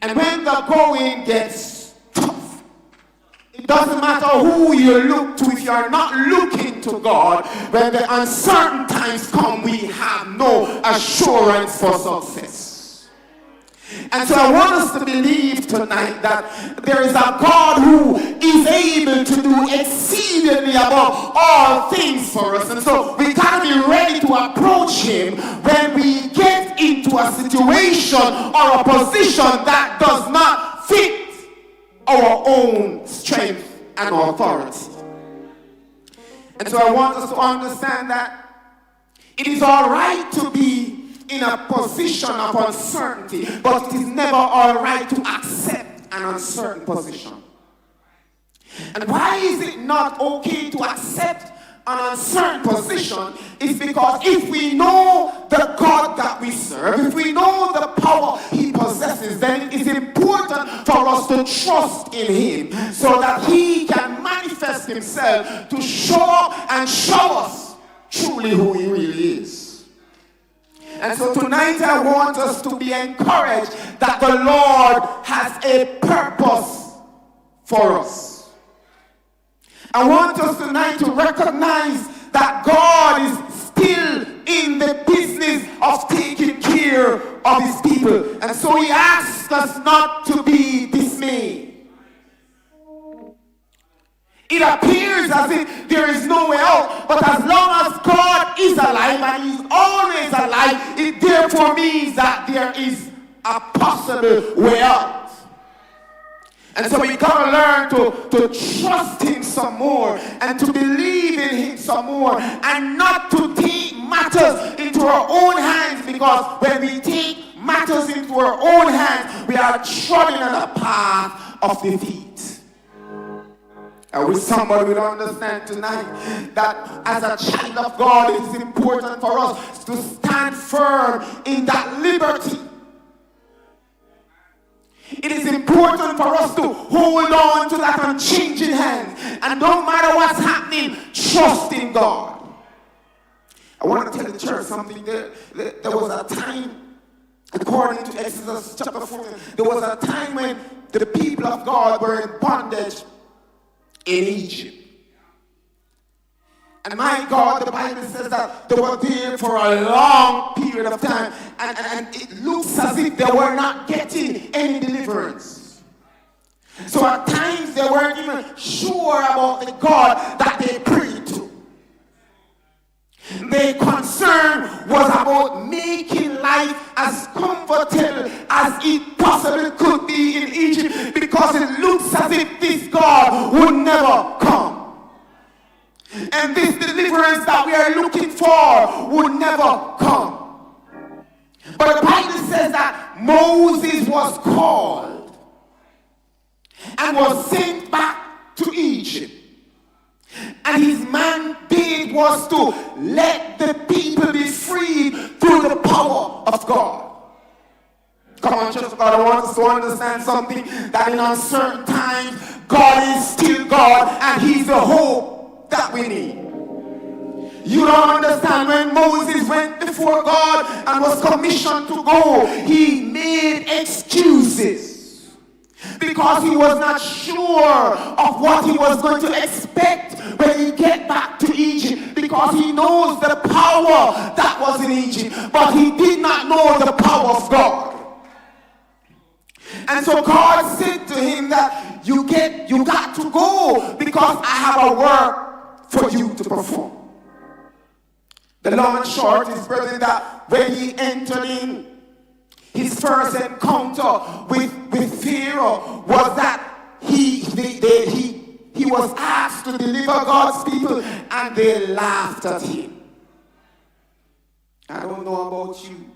And when the going gets tough, it doesn't matter who you look to. If you are not looking to God, when the uncertain times come, we have no assurance for success. And so I want us to believe tonight that there is a God who is able to do exceedingly above all things for us. And so we got to be ready to approach him when we get into a situation or a position that does not fit our own strength and authority. And so I want us to understand that it is all right to be in a position of uncertainty, but it is never all right to accept an uncertain position. And why is it not okay to accept an uncertain position? Is because if we know the God that we serve, if we know the power he possesses, then it is important for us to trust in him so that he can manifest himself to show up and show us truly who he really is. And so tonight I want us to be encouraged that the Lord has a purpose for us. I want us tonight to recognize that God is still in the business of taking care of his people. And so he asks us not to be dismayed. It appears as if there is no way out, but as long as God is alive and he's always alive, it therefore means that there is a possible way out. And so we got to learn to trust him some more and to believe in him some more and not to take matters into our own hands, because when we take matters into our own hands, we are treading on a path of defeat. I wish somebody would understand tonight that as a child of God, it is important for us to stand firm in that liberty. It is important for us to hold on to that unchanging hand. And no matter what's happening, trust in God. I want to tell the church something. There was a time, according to Exodus chapter 4, there was a time when the people of God were in bondage in Egypt. And my God, the Bible says that they were there for a long period of time, and it looks as if they were not getting any deliverance. So at times they weren't even sure about the God that they prayed to. Their concern was about making life as comfortable as it possibly could be in Egypt, because it looks as if this God would never come. And this deliverance that we are looking for would never come. But the Bible says that Moses was called and was sent back to Egypt. And his mandate was to let the people be freed through the power of God. Come on, church of God, I want us to understand something, that in uncertain times, God is still God, and he's the hope that we need. You don't understand, when Moses went before God and was commissioned to go, he made excuses. Because he was not sure of what he was going to expect when he get back to Egypt. Because he knows the power that was in Egypt, but he did not know the power of God. And so God said to him that you got to go, because I have a work for you to perform. The long and short is, brethren, that when he entered in, his first encounter with Pharaoh was that he was asked to deliver God's people, and they laughed at him. I don't know about you,